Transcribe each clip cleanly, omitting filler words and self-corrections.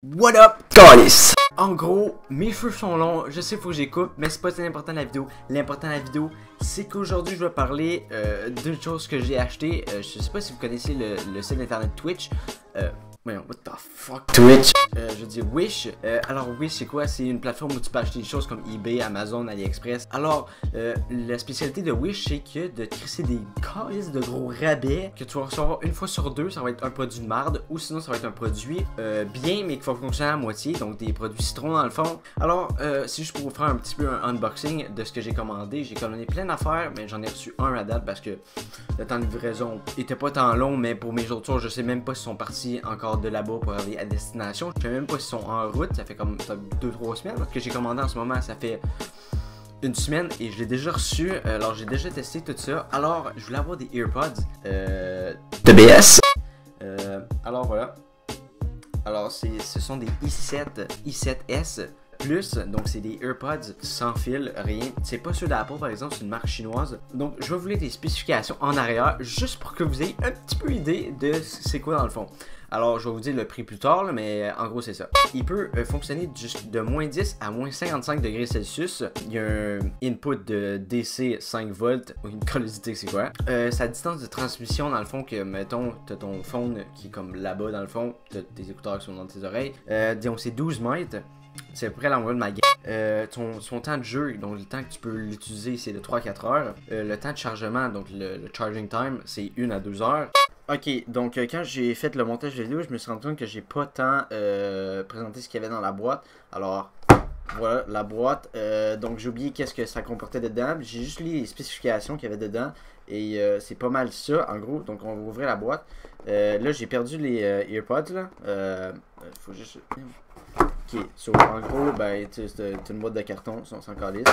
What up, Carlis? En gros, mes cheveux sont longs, je sais faut que j'écoute, mais c'est pas très important de la vidéo. L'important de la vidéo, c'est qu'aujourd'hui je vais parler d'une chose que j'ai acheté. Je sais pas si vous connaissez le site internet Twitch. What the fuck? Twitch. Je dis Wish. Alors Wish c'est quoi? C'est une plateforme où tu peux acheter des choses comme eBay, Amazon, AliExpress. Alors la spécialité de Wish c'est que de crisser des cases de gros rabais que tu vas recevoir une fois sur deux. Ça va être un produit de marde ou sinon ça va être un produit bien mais qui va fonctionner à moitié. Donc des produits citron dans le fond. Alors c'est juste pour vous faire un petit peu un unboxing de ce que j'ai commandé. J'ai commandé plein d'affaires mais j'en ai reçu un à date parce que le temps de livraison était pas tant long. Mais pour mes autres tours je sais même pas s'ils sont partis encore de là-bas pour aller à destination. Je sais même pas s'ils sont en route. Ça fait comme 2-3 semaines parce que j'ai commandé en ce moment. Ça fait une semaine et je l'ai déjà reçu. Alors j'ai déjà testé tout ça. Alors je voulais avoir des AirPods de BS. Alors voilà. Alors ce sont des i7S Plus, donc c'est des AirPods sans fil, rien. C'est pas ceux d'Apple par exemple, c'est une marque chinoise. Donc je vais vous lire des spécifications en arrière juste pour que vous ayez un petit peu idée de c'est quoi dans le fond. Alors je vais vous dire le prix plus tard, là, mais en gros c'est ça. Il peut fonctionner de moins 10 à moins 55 degrés Celsius. Il y a un input de DC 5 volts, ou une callosité c'est quoi. Sa distance de transmission dans le fond que mettons t'as ton phone qui est comme là-bas dans le fond, t'as tes écouteurs qui sont dans tes oreilles. Disons c'est 12 mètres. C'est à peu près la moyenne de ma gamme. Son temps de jeu, donc le temps que tu peux l'utiliser, c'est de 3-4 heures. Le temps de chargement, donc le charging time, c'est 1 à 2 heures. Ok, donc quand j'ai fait le montage vidéo, je me suis rendu compte que j'ai pas tant présenté ce qu'il y avait dans la boîte. Alors, voilà la boîte. Donc j'ai oublié qu'est-ce que ça comportait dedans. J'ai juste lu les spécifications qu'il y avait dedans. Et c'est pas mal ça, en gros. Donc on va ouvrir la boîte. Là, j'ai perdu les AirPods, là. Faut juste... Ok, so, en gros, ben, c'est une boîte de carton, on s'en calisse,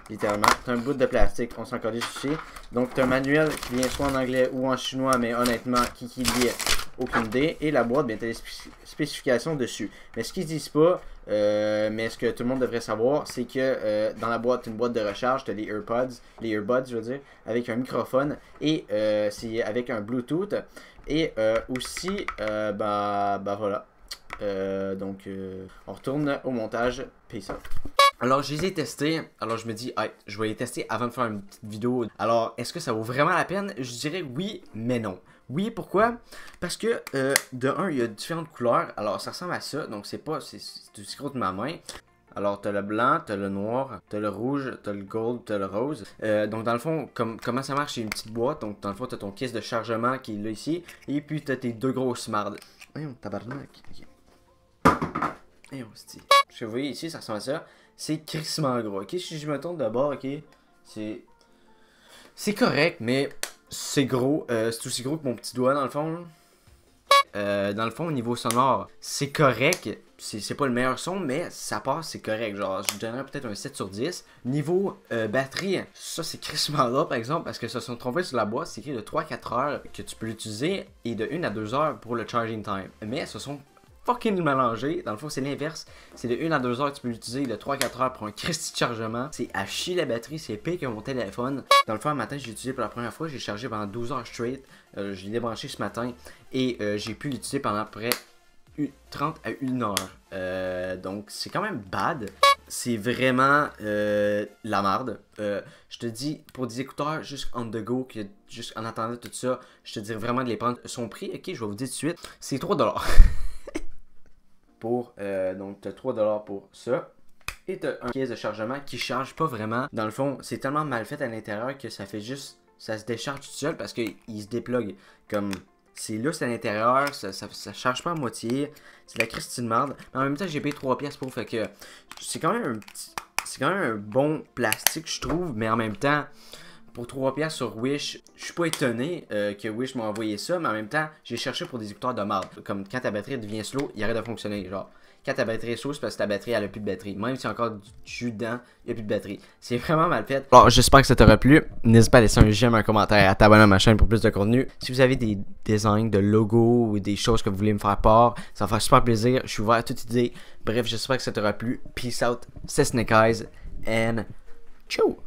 littéralement. T'as un bout de plastique, on s'en calisse aussi. Donc, t'as un manuel qui vient soit en anglais ou en chinois, mais honnêtement, qui lit, aucune idée. Et la boîte, bien, t'as les spécifications dessus. Mais ce qu'ils disent pas, mais ce que tout le monde devrait savoir, c'est que dans la boîte, une boîte de recharge, t'as les earbuds, je veux dire, avec un microphone et c'est avec un Bluetooth. Et aussi, bah voilà. Donc on retourne au montage. Peace out. Alors je les ai testés. Alors je me dis hey, je vais les tester avant de faire une petite vidéo. Alors est-ce que ça vaut vraiment la peine? Je dirais oui mais non. Oui, pourquoi? Parce que de un il y a différentes couleurs. Alors ça ressemble à ça. Donc c'est aussi gros de ma main. Alors, t'as le blanc, t'as le noir, t'as le rouge, t'as le gold, t'as le rose. Donc, dans le fond, comment ça marche? C'est une petite boîte. Donc, dans le fond, t'as ton caisse de chargement qui est là ici. Et puis, t'as tes deux grosses mardes. Voyons, tabarnak. Ok. Voyons, c'est... Ce que vous voyez ici, ça ressemble à ça. C'est crissement gros. Ok, si je me tourne d'abord, ok. C'est correct, mais c'est gros. C'est aussi gros que mon petit doigt, dans le fond. Dans le fond, au niveau sonore, c'est correct. C'est pas le meilleur son, mais ça passe, c'est correct. Genre, je donnerais peut-être un 7 sur 10. Niveau batterie, ça c'est crissement là, par exemple, parce que ça se sont trompés sur la boîte. C'est écrit de 3-4 heures que tu peux l'utiliser et de 1 à 2 heures pour le charging time. Mais ce sont fucking mélangés. Dans le fond, c'est l'inverse. C'est de 1 à 2 heures que tu peux l'utiliser, de 3-4 heures pour un Christy de chargement. C'est à chier la batterie, c'est pire que mon téléphone. Dans le fond, un matin, je l'ai utilisé pour la première fois. J'ai chargé pendant 12 heures straight. Je l'ai débranché ce matin et j'ai pu l'utiliser pendant à peu près 30 à 1 heure. Donc, c'est quand même bad. C'est vraiment la merde. Je te dis, pour des écouteurs juste on the go, juste en attendant tout ça, je te dirais vraiment de les prendre. Son prix, ok, je vais vous dire tout de suite, c'est 3$. Donc, tu as 3$ pour ça. Et tu as un caisse de chargement qui charge pas vraiment. Dans le fond, c'est tellement mal fait à l'intérieur que ça fait juste... Ça se décharge tout seul parce qu'il se déplugue. Comme c'est lousse à l'intérieur, ça charge pas à moitié. C'est la Christine marde. Mais en même temps, j'ai payé 3$ pour. Fait que c'est quand même un bon plastique, je trouve. Mais en même temps... Pour 3$ sur Wish, je suis pas étonné que Wish m'a envoyé ça, mais en même temps, j'ai cherché pour des écouteurs de marde. Comme quand ta batterie devient slow, il arrête de fonctionner. Genre, quand ta batterie est slow, c'est parce que ta batterie, elle a plus de batterie. Même s'il y a encore du jus dedans, il n'y a plus de batterie. C'est vraiment mal fait. Alors, j'espère que ça t'aura plu. N'hésite pas à laisser un j'aime, un commentaire, à t'abonner à ma chaîne pour plus de contenu. Si vous avez des designs de logos ou des choses que vous voulez me faire part, ça me fera super plaisir. Je suis ouvert à toute idée. Bref, j'espère que ça t'aura plu. Peace out, c'est Snake Eyes, and ciao!